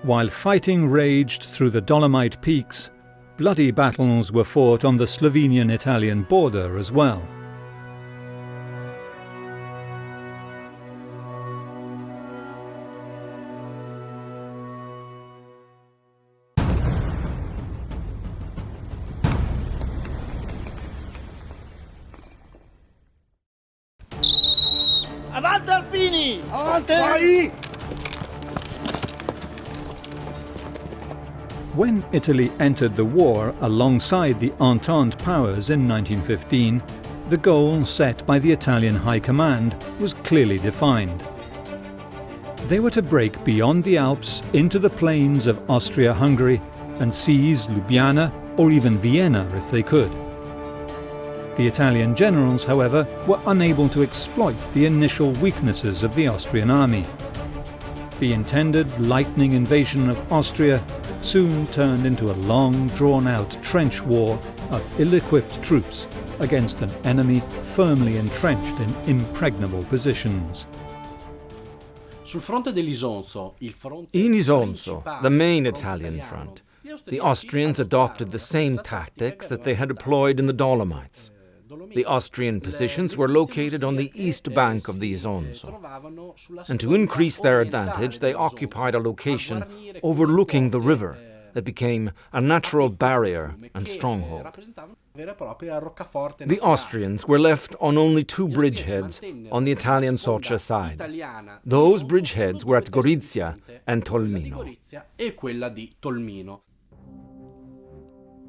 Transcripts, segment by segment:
While fighting raged through the Dolomite peaks, bloody battles were fought on the Slovenian-Italian border as well. Avanti Alpini! Avanti! Vai! When Italy entered the war alongside the Entente powers in 1915, the goal set by the Italian High Command was clearly defined. They were to break beyond the Alps into the plains of Austria-Hungary and seize Ljubljana or even Vienna if they could. The Italian generals, however, were unable to exploit the initial weaknesses of the Austrian army. The intended lightning invasion of Austria soon turned into a long, drawn-out trench war of ill-equipped troops against an enemy firmly entrenched in impregnable positions. In Isonzo, the main Italian front, the Austrians adopted the same tactics that they had employed in the Dolomites. The Austrian positions were located on the east bank of the Isonzo, and to increase their advantage they occupied a location overlooking the river that became a natural barrier and stronghold. The Austrians were left on only two bridgeheads on the Italian Socia side. Those bridgeheads were at Gorizia and Tolmino.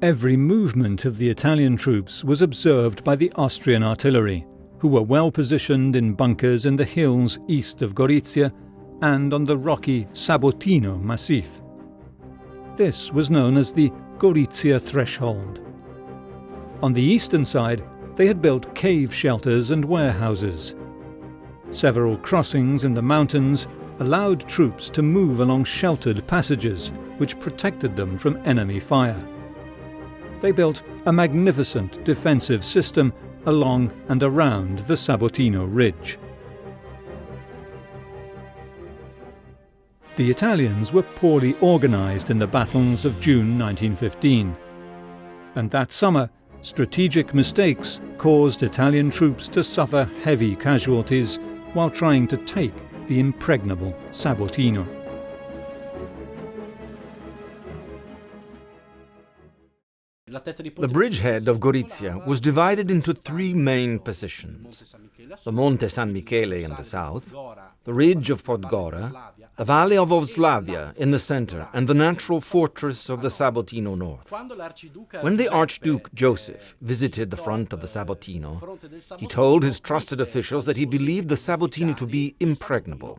Every movement of the Italian troops was observed by the Austrian artillery, who were well positioned in bunkers in the hills east of Gorizia and on the rocky Sabotino Massif. This was known as the Gorizia Threshold. On the eastern side, they had built cave shelters and warehouses. Several crossings in the mountains allowed troops to move along sheltered passages which protected them from enemy fire. They built a magnificent defensive system along and around the Sabotino Ridge. The Italians were poorly organized in the battles of June 1915, and that summer, strategic mistakes caused Italian troops to suffer heavy casualties while trying to take the impregnable Sabotino. The bridgehead of Gorizia was divided into three main positions: the Monte San Michele in the south, the ridge of Podgora, the valley of Oslavia in the center, and the natural fortress of the Sabotino north. When the Archduke Joseph visited the front of the Sabotino, he told his trusted officials that he believed the Sabotino to be impregnable.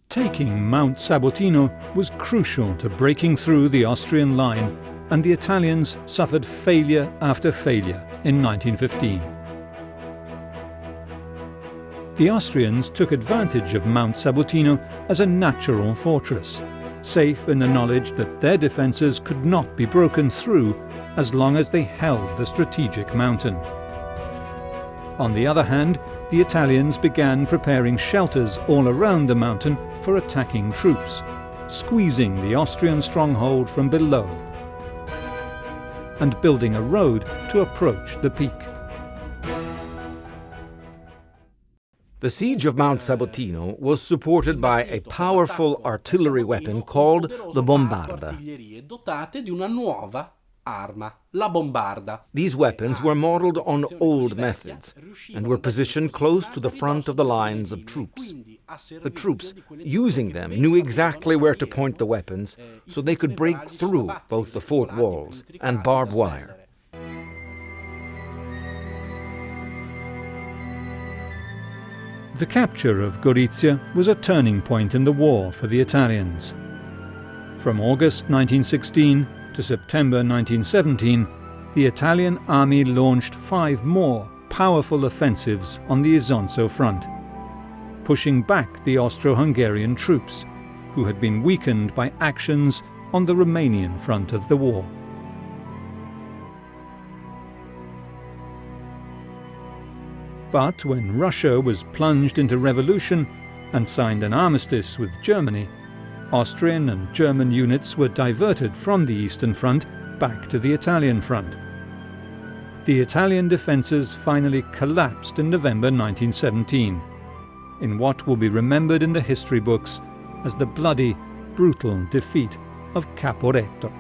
Taking Mount Sabotino was crucial to breaking through the Austrian line, and the Italians suffered failure after failure in 1915. The Austrians took advantage of Mount Sabotino as a natural fortress, safe in the knowledge that their defences could not be broken through as long as they held the strategic mountain. On the other hand, the Italians began preparing shelters all around the mountain for attacking troops, squeezing the Austrian stronghold from below and building a road to approach the peak. The siege of Mount Sabotino was supported by a powerful artillery weapon called the bombarda. These weapons were modeled on old methods and were positioned close to the front of the lines of troops. The troops using them knew exactly where to point the weapons so they could break through both the fort walls and barbed wire. The capture of Gorizia was a turning point in the war for the Italians. From August 1916 to September 1917, the Italian army launched 5 more powerful offensives on the Isonzo front, pushing back the Austro-Hungarian troops, who had been weakened by actions on the Romanian front of the war. But when Russia was plunged into revolution and signed an armistice with Germany, Austrian and German units were diverted from the Eastern Front back to the Italian front. The Italian defences finally collapsed in November 1917, in what will be remembered in the history books as the bloody, brutal defeat of Caporetto.